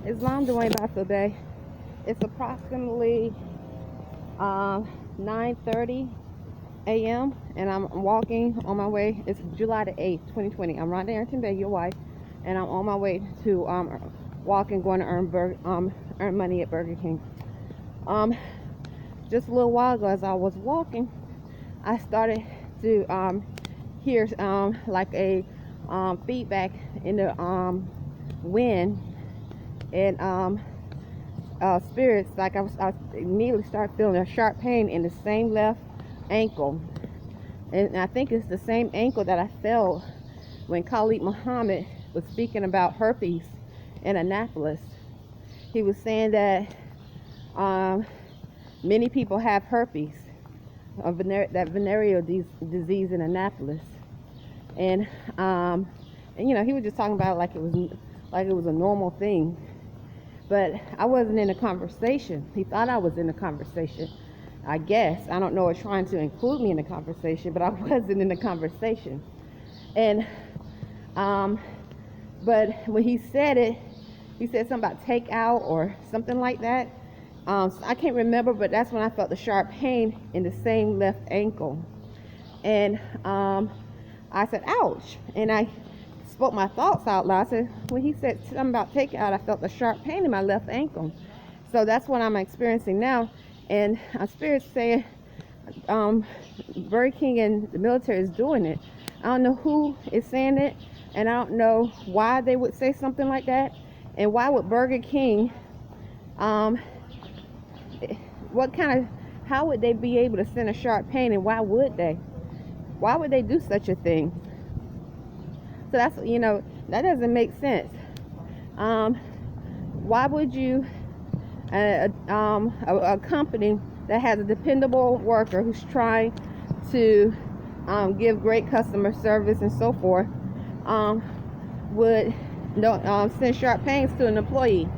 Islam Bey. It's approximately 9:30 a.m. and I'm walking on my way. It's July the 8th, 2020. I'm Rhonda Arrington-Bey, your wife, and I'm on my way to walk and going to earn money at Burger King. Just a little while ago, as I was walking, I started to hear like a feedback in the wind and spirits. Like I immediately started feeling a sharp pain in the same left ankle, and I think it's the same ankle that I felt when Khalid Muhammad was speaking about herpes in Annapolis. He was saying that many people have herpes, that venereal disease in Annapolis, and you know, he was just talking about it like it was a normal thing. But I wasn't in the conversation. He thought I was in the conversation, I guess. I don't know, or trying to include me in the conversation, but I wasn't in the conversation. And but when he said it, he said something about takeout or something like that. So I can't remember, but that's when I felt the sharp pain in the same left ankle. And I said, ouch. And I spoke my thoughts out loud. I said, when he said something about takeout, I felt a sharp pain in my left ankle. So that's what I'm experiencing now. And Spirit's saying Burger King and the military is doing it. I don't know who is saying it, and I don't know why they would say something like that. And why would Burger King, how would they be able to send a sharp pain, and why would they? Why would they do such a thing? So that's, you know, that doesn't make sense. Why would you, a company that has a dependable worker who's trying to give great customer service and so forth, would send sharp pains to an employee?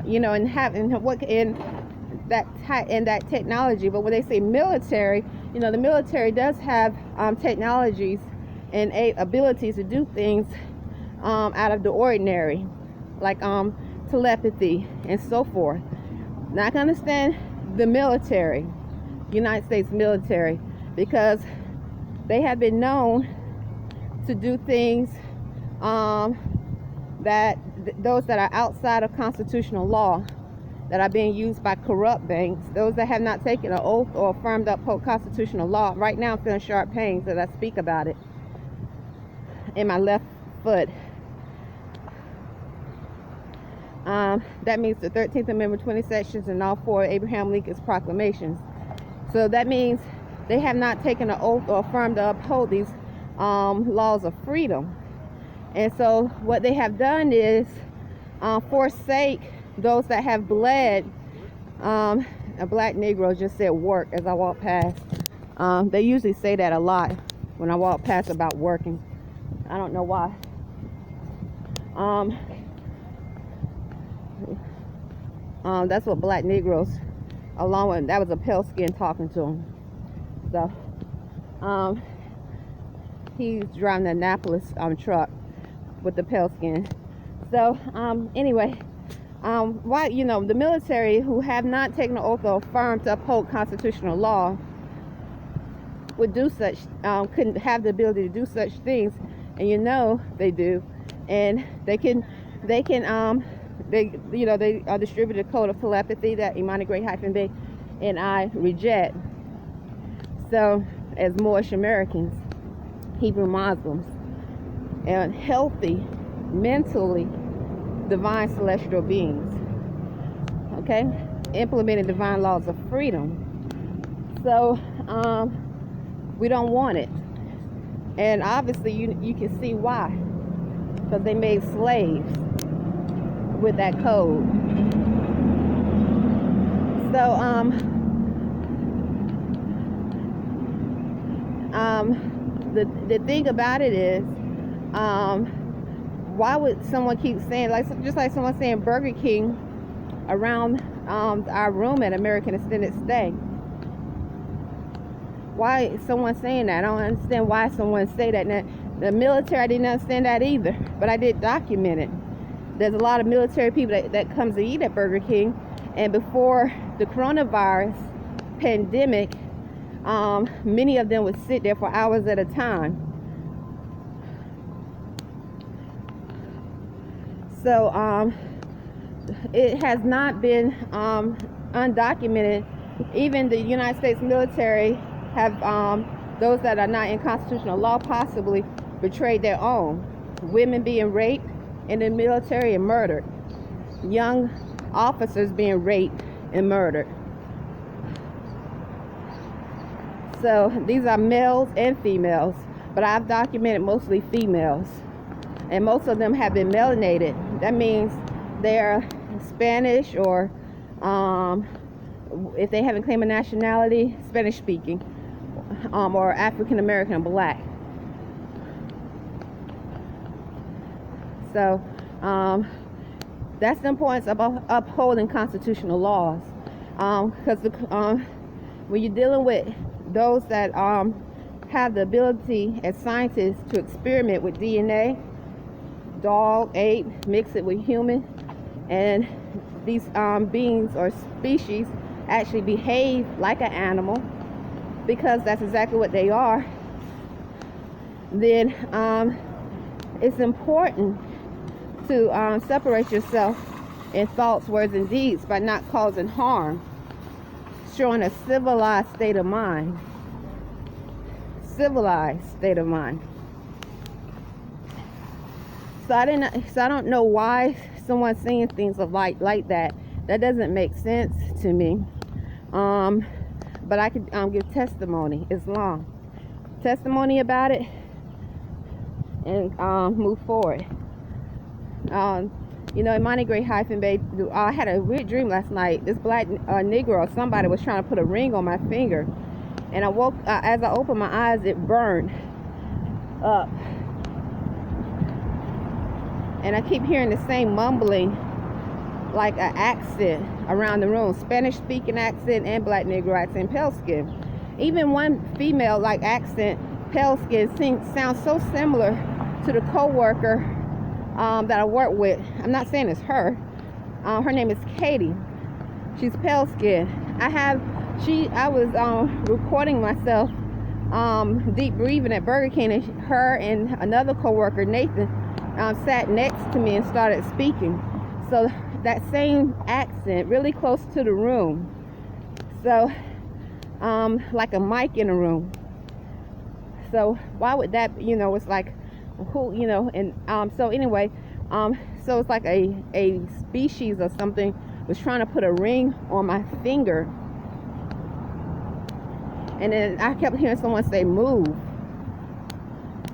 You know, and that technology. But when they say military, you know, the military does have technologies and abilities to do things out of the ordinary, like telepathy and so forth. Now I can understand the military, United States military, because they have been known to do things that those that are outside of constitutional law, that are being used by corrupt banks, those that have not taken an oath or affirmed uphold constitutional law. Right now I'm feeling sharp pains as I speak about it in my left foot. That means the 13th Amendment, 20 sections, and all 4 of Abraham Lincoln's proclamations. So that means they have not taken an oath or affirmed to uphold these laws of freedom. And so what they have done is forsake those that have bled. A black Negro just said work as I walk past. They usually say that a lot when I walk past about working. I don't know why. That's what black Negroes, along with, that was a pale skin talking to him. So he's driving the Annapolis truck with the pale skin. So anyway, why, you know, the military, who have not taken an oath or affirmed to uphold constitutional law, would do such, couldn't have the ability to do such things, and you know they do, and they you know, they distributed a code of telepathy that Imani Gray-Bey and I reject. So as Moorish Americans, Hebrew Muslims, and healthy, mentally divine celestial beings, okay, implementing divine laws of freedom. So we don't want it, and obviously you can see why, because they made slaves with that code. So the thing about it is, why would someone keep saying, just like someone saying Burger King around our room at American Extended Stay? Why is someone saying that? I don't understand why someone say that. Now, the military, I didn't understand that either, but I did document it. there's a lot of military people that comes to eat at Burger King. And before the coronavirus pandemic, many of them would sit there for hours at a time. So it has not been undocumented. Even the United States military have those that are not in constitutional law possibly betrayed their own. Women being raped in the military and murdered. Young officers being raped and murdered. So these are males and females, but I've documented mostly females. And most of them have been melanated. That means they're Spanish or if they haven't claimed a nationality, Spanish speaking, or African American Black. So that's the importance of upholding constitutional laws, because when you're dealing with those that have the ability as scientists to experiment with DNA, dog, ape, mix it with human, and these beings or species actually behave like an animal, because that's exactly what they are, then it's important to separate yourself in thoughts, words, and deeds by not causing harm, showing a civilized state of mind. Civilized state of mind. So I don't know why someone's saying things like that. That doesn't make sense to me. But I could give testimony. It's long. Testimony about it and move forward. Imani Gray-Bey, I had a weird dream last night. This black Negro, somebody was trying to put a ring on my finger. And I woke, as I opened my eyes, it burned up. And I keep hearing the same mumbling, like an accent around the room. Spanish speaking accent and black Negro accent, pale skin. Even one female like accent, pale skin, sounds so similar to the co-worker that I work with. I'm not saying it's her. Her name is Katie. She's pale skin. I was recording myself deep breathing at Burger King, and her and another co-worker, Nathan, sat next to me and started speaking. So that same accent, really close to the room. So like a mic in a room. So why would that, it's like, who, and so anyway, so it's like a species or something was trying to put a ring on my finger. And then I kept hearing someone say, move.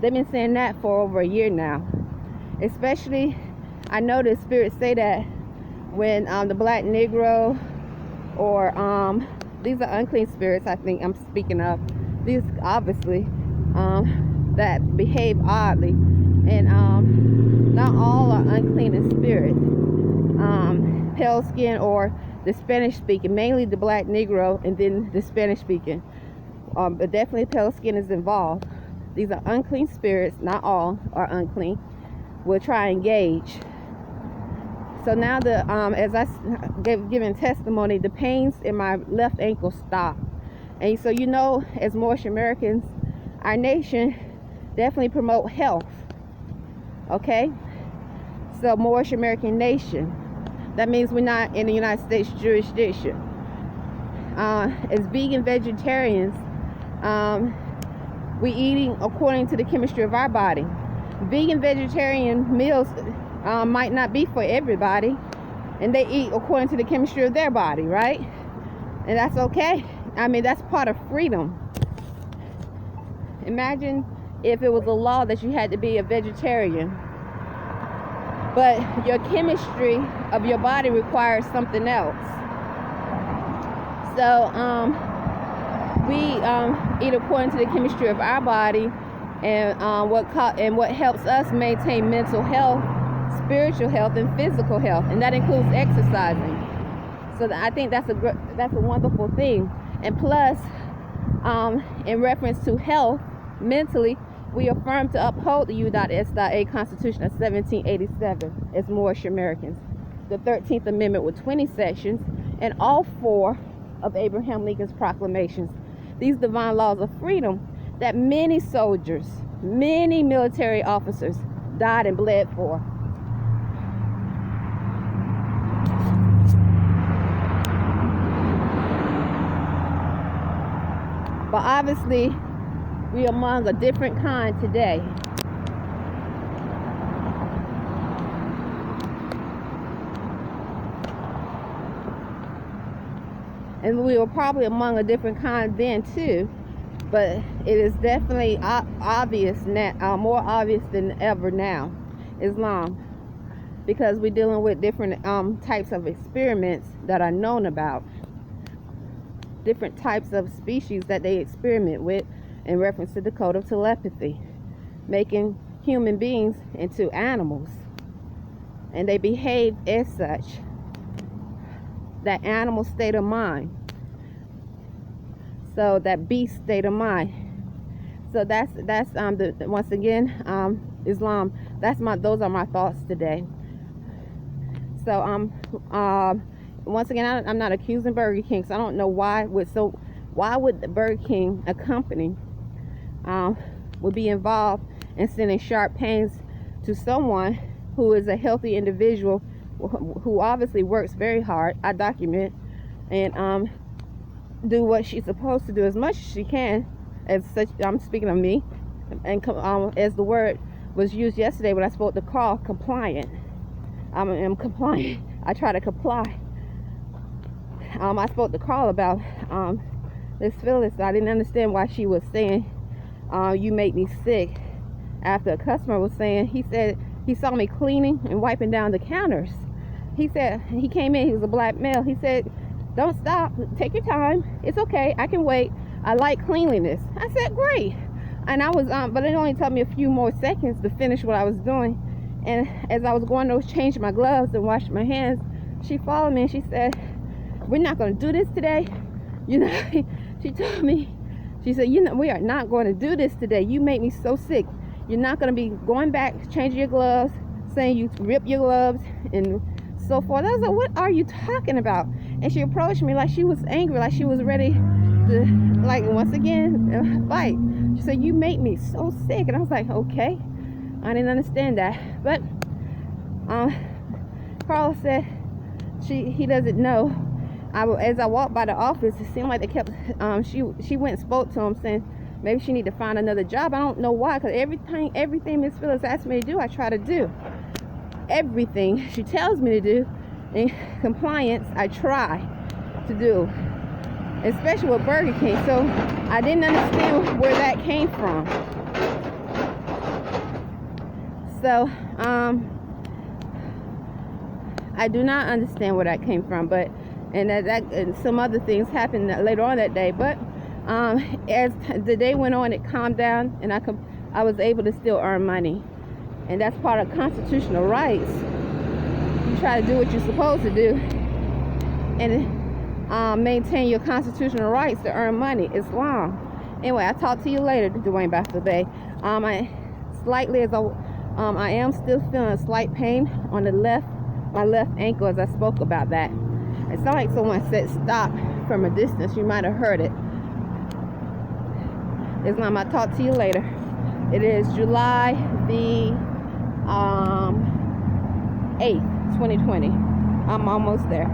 They've been saying that for over a year now. Especially, I know the spirits say that when the black Negro or these are unclean spirits, I think I'm speaking of. These obviously that behave oddly, and not all are unclean in spirit. Pale skin or the Spanish speaking, mainly the black Negro and then the Spanish speaking. But definitely pale skin is involved. These are unclean spirits, not all are unclean. We'll try and engage. So now as I given testimony, the pains in my left ankle stopped. And so as Moorish Americans, our nation definitely promote health. Okay? So Moorish American nation. That means we're not in the United States jurisdiction. As vegan vegetarians, we eating according to the chemistry of our body. Vegan vegetarian meals might not be for everybody, and they eat according to the chemistry of their body, right? And that's okay. I mean, that's part of freedom. Imagine if it was a law that you had to be a vegetarian, but your chemistry of your body requires something else. So we eat according to the chemistry of our body, and what helps us maintain mental health, spiritual health, and physical health, and that includes exercising. So I think that's a wonderful thing. And plus, in reference to health, mentally, We affirm to uphold the U.S.A. Constitution of 1787 as Moorish Americans, the 13th Amendment with 20 sections, and all 4 of Abraham Lincoln's proclamations. These divine laws of freedom that many soldiers, many military officers died and bled for. But obviously, we are among a different kind today. And we were probably among a different kind then too. But it is definitely obvious now, more obvious than ever now, Islam. Because we're dealing with different types of experiments that are known about. Different types of species that they experiment with in reference to the code of telepathy, making human beings into animals, and they behave as such, that animal state of mind, so that beast state of mind. So that's once again, Islam. Those are my thoughts today. So once again, I'm not accusing Burger King, so I don't know why would the Burger King, a company, would be involved in sending sharp pains to someone who is a healthy individual who obviously works very hard. I document and do what she's supposed to do as much as she can. As such, I'm speaking of me, and as the word was used yesterday when I spoke to Carl, compliant. I'm compliant. I try to comply. I spoke to Carl about Miss Phyllis. I didn't understand why she was saying you make me sick after a customer was saying, he said he saw me cleaning and wiping down the counters. He said, he came in, he was a black male. He said, don't stop, take your time, it's okay, I can wait, I like cleanliness. I said, great. And I was but it only took me a few more seconds to finish what I was doing. And as I was going to change my gloves and wash my hands, she followed me and she said, we're not going to do this today. You know, she told me, she said, you know, we are not going to do this today. You make me so sick. You're not going to be going back, changing your gloves, saying you rip your gloves and so forth. I was like, what are you talking about? And she approached me like she was angry, like she was ready to, like, once again, fight. She said, you make me so sick. And I was like, okay. I didn't understand that. But Carla said he doesn't know. As I walked by the office, it seemed like they kept, she went and spoke to him saying maybe she need to find another job. I don't know why, because everything Miss Phyllis asked me to do, I try to do. Everything she tells me to do in compliance, I try to do, especially with Burger King. So I didn't understand where that came from. So I do not understand where that came from, but and some other things happened later on that day. But as the day went on, it calmed down, and I was able to still earn money, and that's part of constitutional rights. You try to do what you're supposed to do, and maintain your constitutional rights to earn money. Islam. Anyway, I'll talk to you later, Dwayne Bastard-Bey. I am still feeling a slight pain on my left ankle as I spoke about that. It sounded like someone said stop from a distance. You might have heard it. Islam, I'll talk to you later. It is July the 8th, 2020. I'm almost there.